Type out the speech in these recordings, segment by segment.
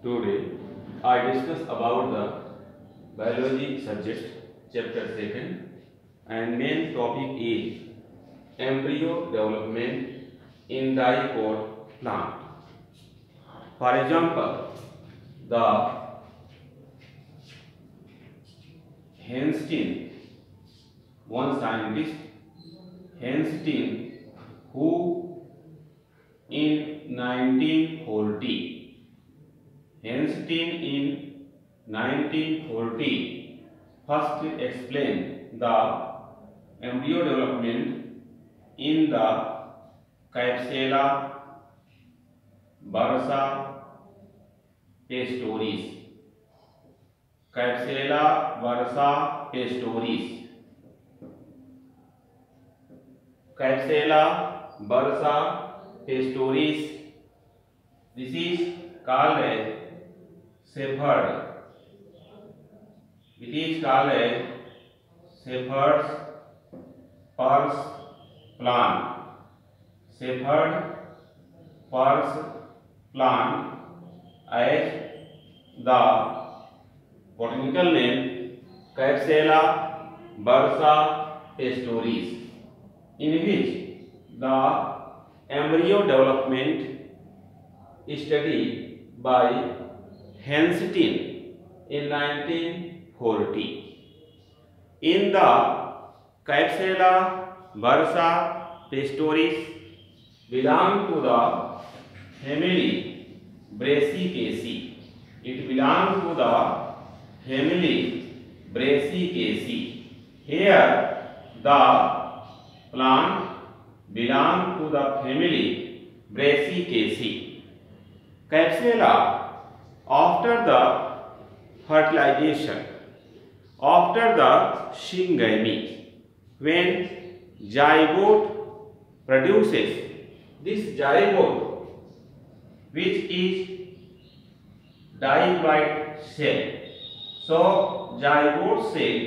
Today I discuss about the biology subject chapter 2 and main topic is embryo development in dipole plant. For example, the Henstein, one scientist, Henstein, who in 1940 first explained the embryo development in the Capsella bursa pastoris. Capsella bursa pastoris. Capsella bursa pastoris. This is called as shepherd. It is called as shepherd's purse plant. Shepherd purse plant as the botanical name Capsella bursa pastoris, in which the embryo development studied by Henstein in 1940. In the Capsella bursa pastoris belong to the family Brassicaceae. It belongs to the family Brassicaceae. Here the plant belongs to the family Brassicaceae. Capsella, after the fertilization, after the syngamy, when zygote produces this zygote, which is diploid cell. So zygote cell,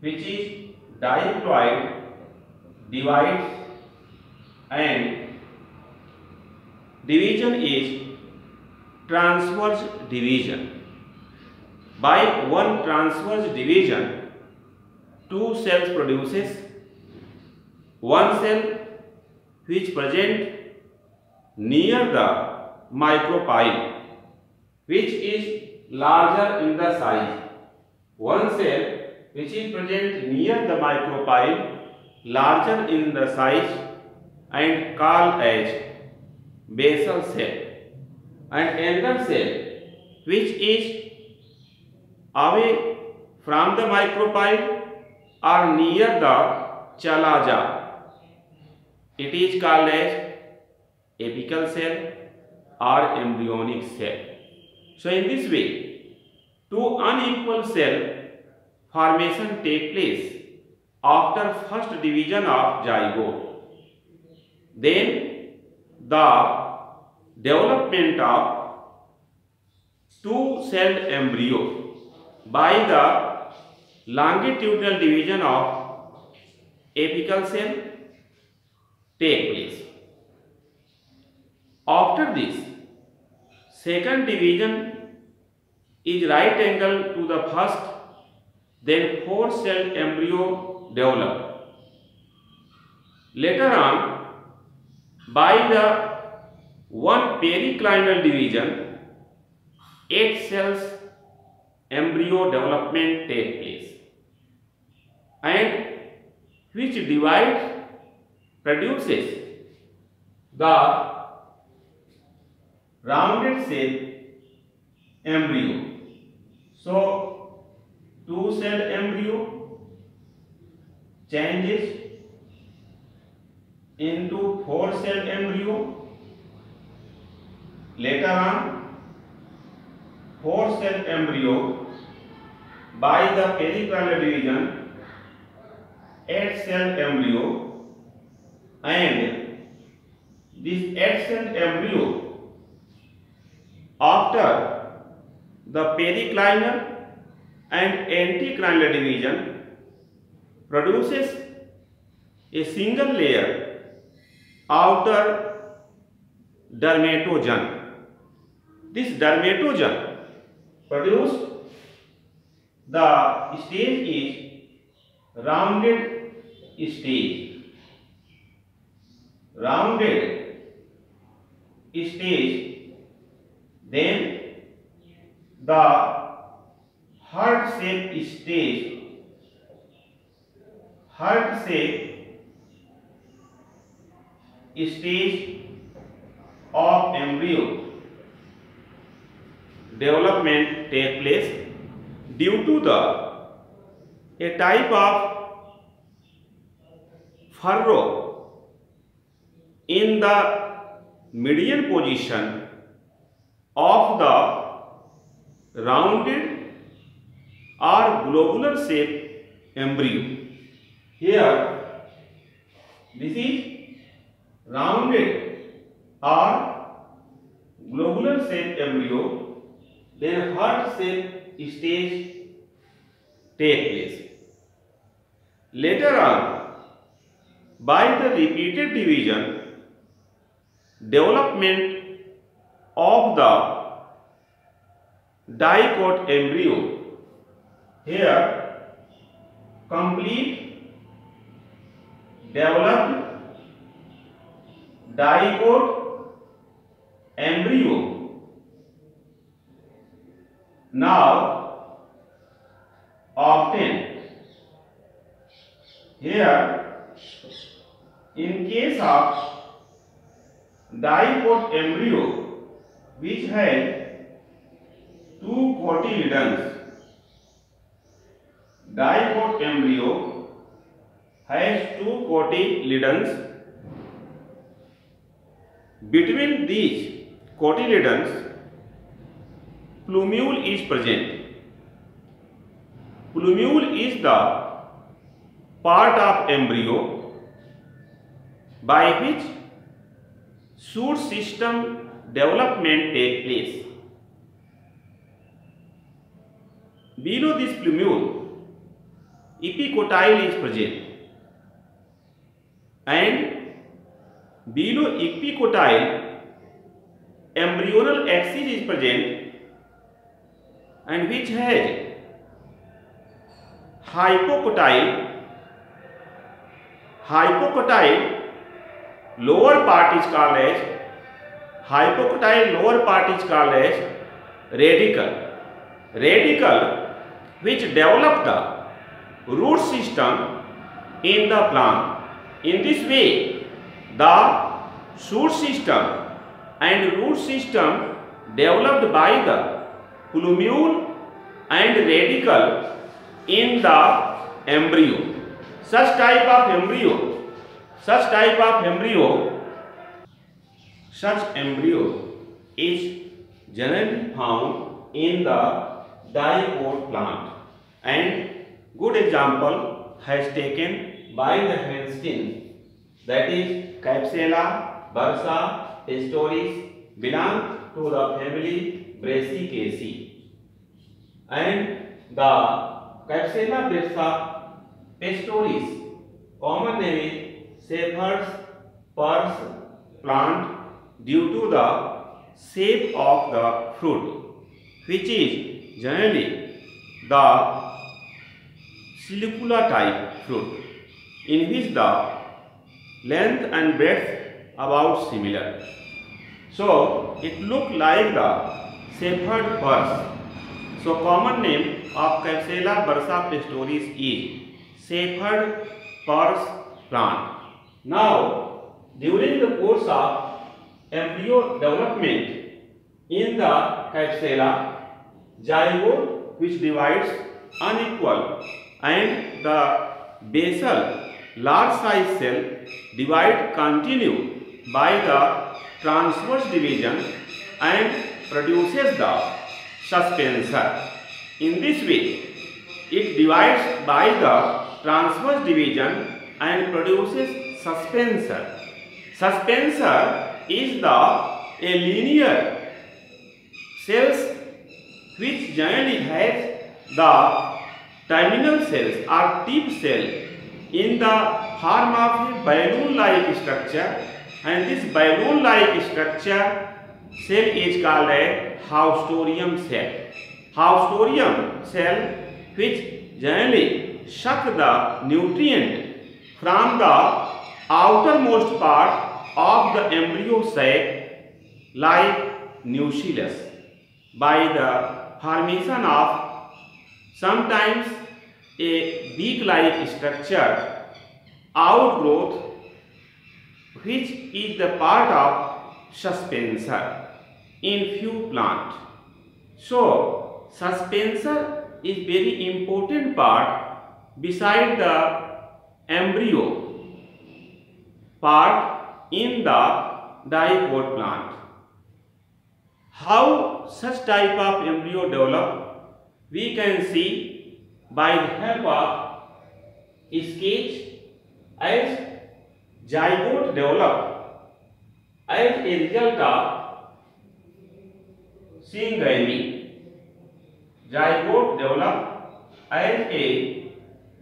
which is diploid, divides, and division is transverse division. By one transverse division, two cells produces. One cell which present near the micropyle, which is larger in the size. One cell which is present near the micropyle, larger in the size, and called as basal cell. And another cell which is away from the micropyle or near the chalaza, it is called as apical cell or embryonic cell. So in this way, two unequal cell formation take place after first division of zygote. Then the development of two-celled embryo by the longitudinal division of apical cell take place. After this, second division is right angle to the first, then four-celled embryo develop. Later on, by the one periclinal division, 8 cells embryo development take place, and which divides produces the rounded cell embryo. So two-celled embryo changes into four-celled embryo. Later on, four-celled embryo by the periclinal division, 8-celled embryo, and this 8-celled embryo after the periclinal and anticlinal division produces a single layer outer dermatogen, This dermatogen produced, the stage is rounded stage. Rounded stage. Then the heart shape stage. Heart shape stage of embryo development take place due to a type of furrow in the median position of the rounded or globular shape embryo. Here this is rounded or globular shape embryo, then heart shape stage take place. Later on, by the repeated division, development of the dicot embryo, here complete developed dicot embryo now obtained. Here, in case of dicot embryo which has two cotyledons, dicot embryo has two cotyledons. Between these cotyledons, plumule is present. Plumule is the part of embryo by which shoot system development take place. Below this plumule, epicotyle is present, and below epicotyle, embryonal axis is present, and which has hypocotyle. Hypocotyle lower part is called as radicle. Radicle which develop the root system in the plant. In this way, the shoot system and root system developed by the plumule and radicle in the embryo. Such type of embryo is generally found in the dicot plant, and good example has taken by the Hanskin, that is Klebsiella bursa pastoris, belong to the family Brassicaceae, and the Klebsiella bursa pastoris, common name is shepherd's purse plant, due to the shape of the fruit, which is generally the silicula type fruit, in which the length and breadth about similar. So it look like the shepherd purse. So common name of Klebsiella bursa pastoris is shepherd purse plant. Now, during the course of embryo development in the Klebsiella, zygote which divides unequal and the basal large size cell divide continue by the transverse division and produces the suspensor. In this way, it divides by the transverse division and produces suspensor. Suspensor is a linear cells which generally has the terminal cells or tip cell in the form of a balloon-like structure, and this balloon-like structure cell is called a haustorium cell. Haustorium cell which generally suck the nutrient from the outermost part of the embryo sac like nucellus by the formation of sometimes a beak-like structure outgrowth which is the part of suspensor in few plants. So suspensor is very important part beside the embryo part in the diploid plant. How such type of embryo develop? We can see by the help of sketch as zygote develop as a result of syngamy. Zygote develop as a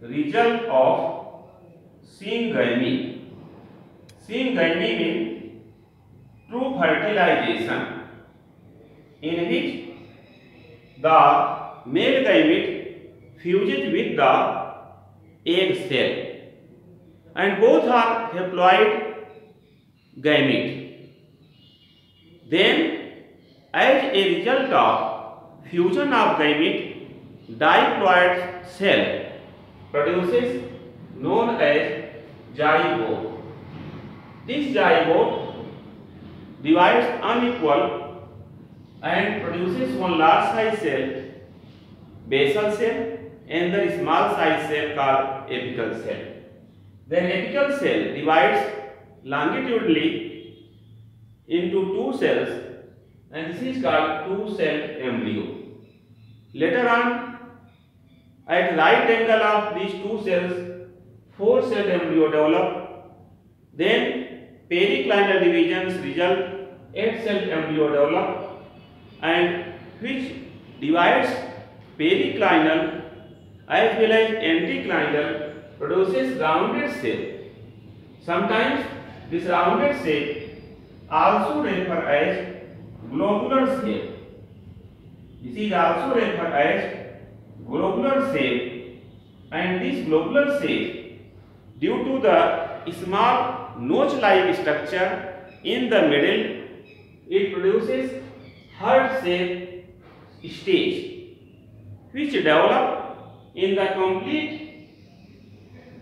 result of syngamy. Syngamy means true fertilization, in which the male gamete fuses with the egg cell and both are haploid gamete. Then as a result of fusion of gamete, diploid cell produces known as zygote. This zygote divides unequal and produces one large size cell, basal cell, and the small size cell called apical cell. Then apical cell divides longitudinally into two cells, and this is called two-cell embryo. Later on, at right angle of these two cells, four-cell embryo develop. Then periclinal divisions result, eight-cell embryo develop, and which divides periclinal as well as anticlinal, produces rounded shape. Sometimes this rounded shape also referred as globular shape. This is also referred as globular shape, and this globular shape, due to the small notch-like structure in the middle, it produces heart-shaped stage, which develop in the complete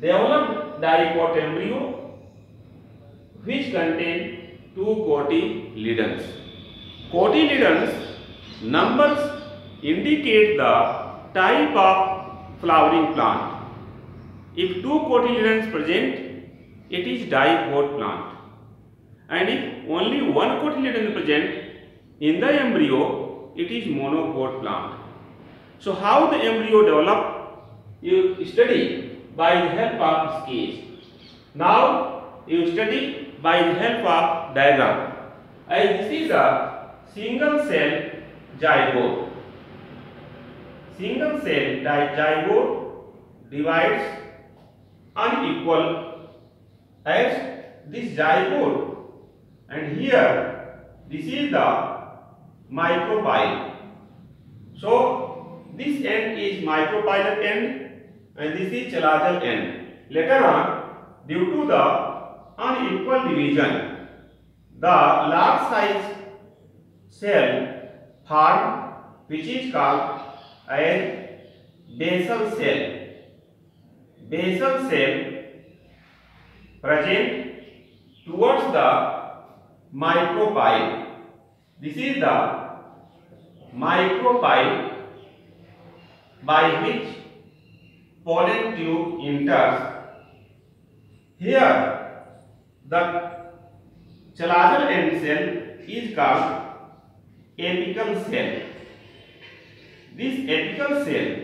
developed diploid embryo, which contain two cotyledons. Cotyledons numbers indicate the type of flowering plant. If two cotyledons present, it is diploid plant, and if only one cotyledon present in the embryo, it is monopod plant. So how the embryo develop? You study by the help of sketch. Now you study by the help of diagram. As this is a single cell zygote. Single cell zygote divides unequal as this zygote, and here this is the micropyle. So this end is micropylar end and this is chelazal end. Later on, due to the unequal division, the large size cell formed, which is called as basal cell. Basal cell present towards the micropyle. This is the micropyle by which pollen tube enters. Here the chelazal end cell is called apical cell. This apical cell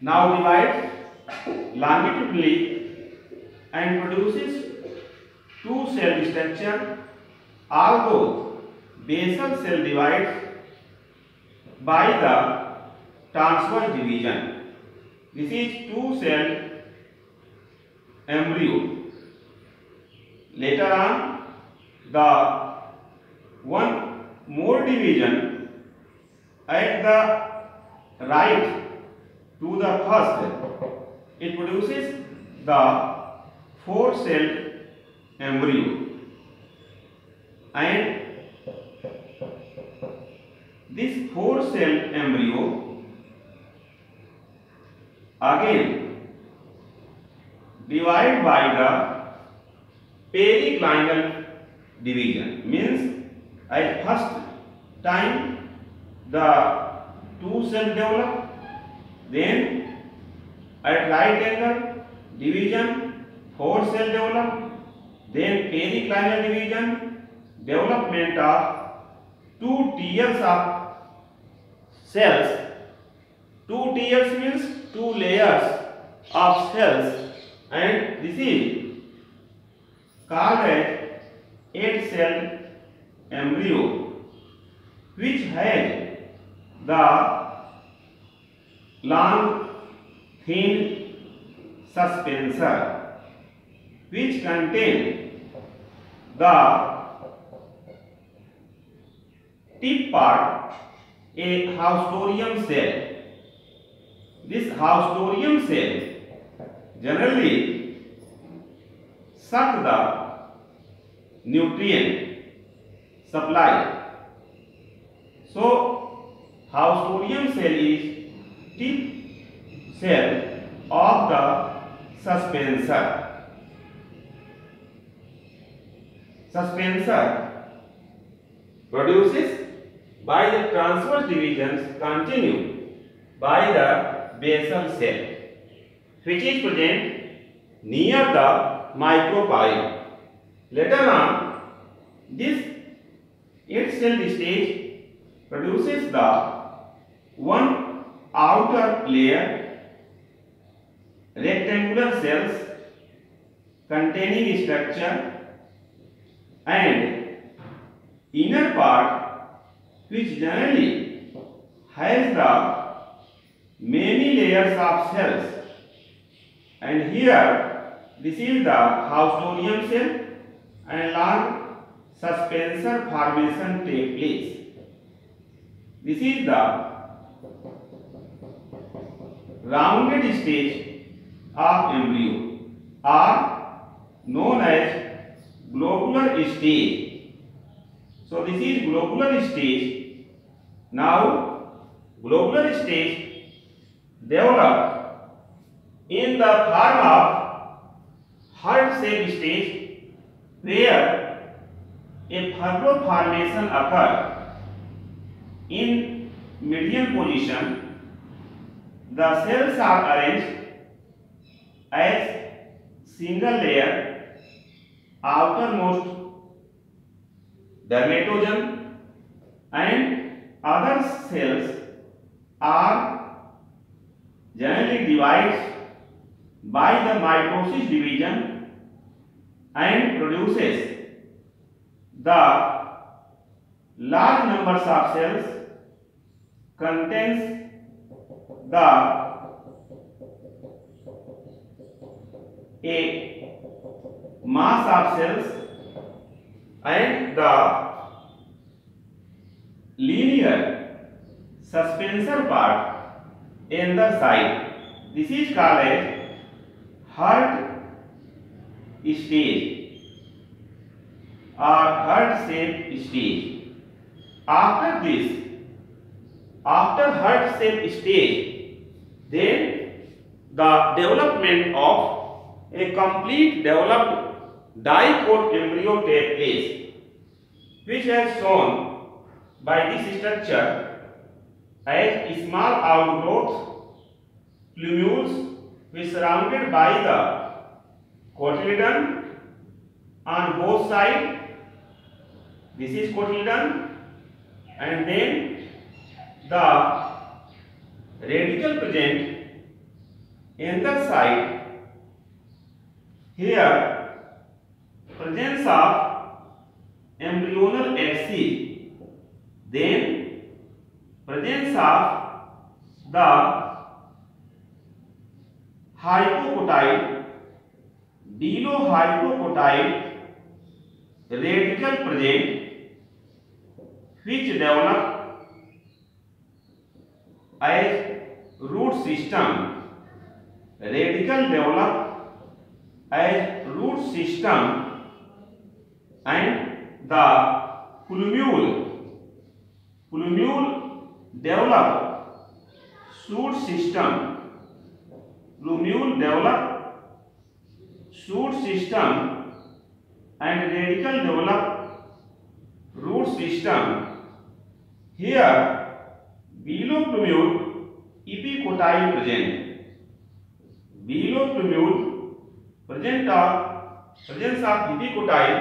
now divides longitudinally and produces two cell structure, although basal cell divides by the transverse division. This is two cell embryo. Later on, the one more division at the right to the first, it produces the 4-celled embryo, and this 4-celled embryo again divided by the periclinal division, means at first time the 2 cells develop, then at right angle division 4 cells develop, then periclinal division, development of 2 tiers of cells. 2 tiers means 2 layers of cells, and this is called as 8-celled embryo, which has the long thin suspensor, which contain the tip part, a haustorium cell. This haustorium cell generally suck the nutrient supply. So haustorium cell is tip cell of the suspensor. Suspensor produces by the transverse divisions continued by the basal cell, which is present near the micropyle. Later on, this 8-celled stage produces the one outer layer, rectangular cells containing structure, and inner part, which generally has the many layers of cells. And here this is the haustorium cell, and long suspensor formation take place. This is the rounded stage of embryo, or known as globular stage. So this is globular stage. Now globular stage develop in the form of heart-shaped stage, where a furrow formation occurs in median position. The cells are arranged as single layer, outermost dermatogen, and other cells are generally divides by the mitosis division and produces the large numbers of cells, contains the a mass of cells, and the linear suspensor part in the side. This is called as heart stage or heart shaped stage. After this, after heart shaped stage, then the development of a complete developed diploid embryo takes place, which has shown by this structure as small outgrowth plumules which surrounded by the cotyledon on both sides. This is cotyledon, and then the radical present in the side. Here presence of embryonal axis, then presence of the hypocotyle, below hypocotyle radical present, which develop as root system. Radicle develop as root system, and the plumule develop shoot system. Plumule develop shoot system, and radicle develop root system. Here below plumule epicotyle present. Below plumule presence of epicotyle,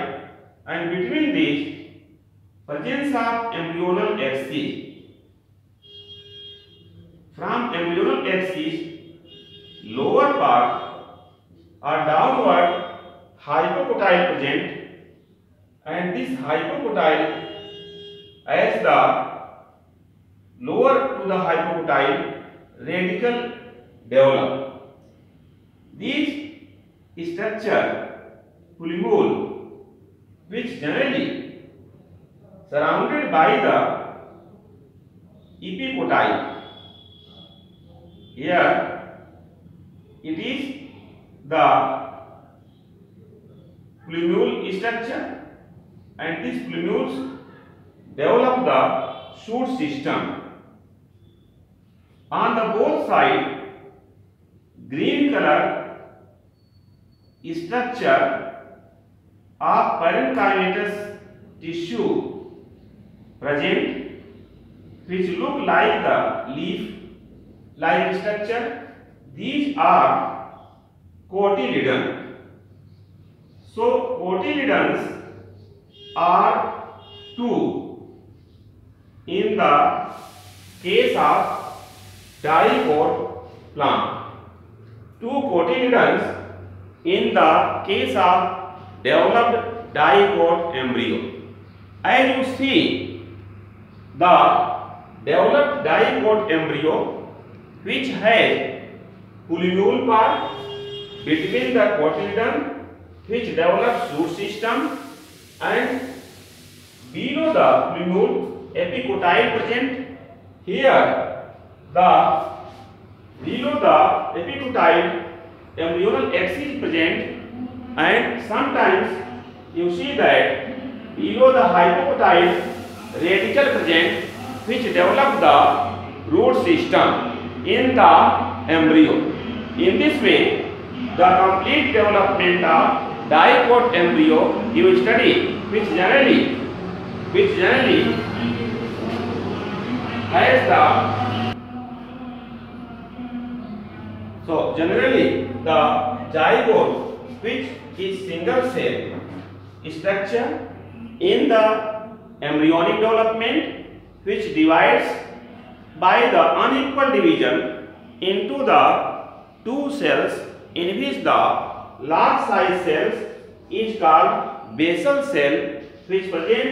and between these presence of embryonal axis. From embryonal axis, lower part are downward hypocotyle present, and this hypocotyle as the lower to the hypocotyle radicle develop. These structure plumule, which generally surrounded by the epicotyle. Here it is the plumule structure, and these plumules develop the shoot system. On the both sides, green color structure of parenchymatous tissue present, which look like the leaf-like structure. These are cotyledon. So cotyledons are two in the case of dicot plant. Two cotyledons in the case of developed dicot embryo. As you see, the developed dicot embryo, which has plumule part between the cotyledon, which develops root system, and below the plumule epicotyle present. Here below the epicotyle embryonal axis present, and sometimes you see that below the hypocotyle radicle present, which develop the root system in the embryo. In this way, the complete development of dicot embryo you study, which generally has generally the zygote, which is single cell structure in the embryonic development, which divides by the unequal division into the two cells, in which the large size cells is called basal cell, which present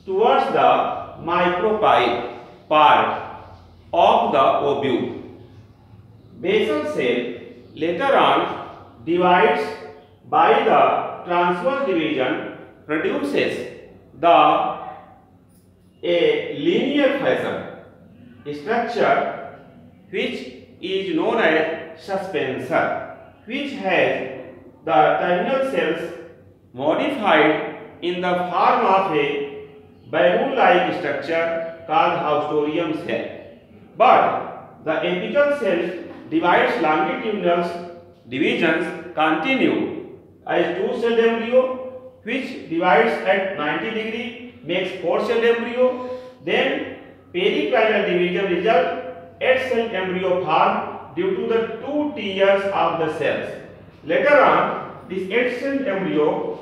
towards the micropyle part of the ovule. Basal cell later on divides by the transverse division, produces a linear fashion structure, which is known as suspensor, which has the terminal cells modified in the form of a balloon-like structure called haustorium cell. But the apical cells divides longitudinal divisions continue as two-celled embryo, which divides at 90 degree, makes four-celled embryo. Then pericranial division result 8-celled embryo form due to the two tiers of the cells. Later on, this 8-celled embryo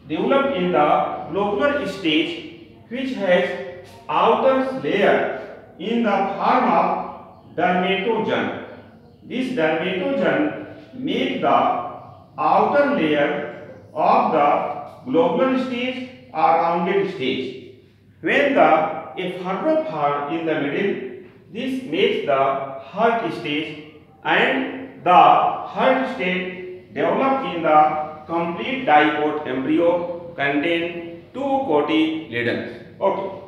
developed in the globular stage, which has outer layer in the form of dermatogen. This dermatogen make the outer layer of the globular stage or rounded stage. When a furrow formed in the middle, this makes the heart stage, and the heart stage developed in the complete dicot embryo contain two cotyledons. Okay.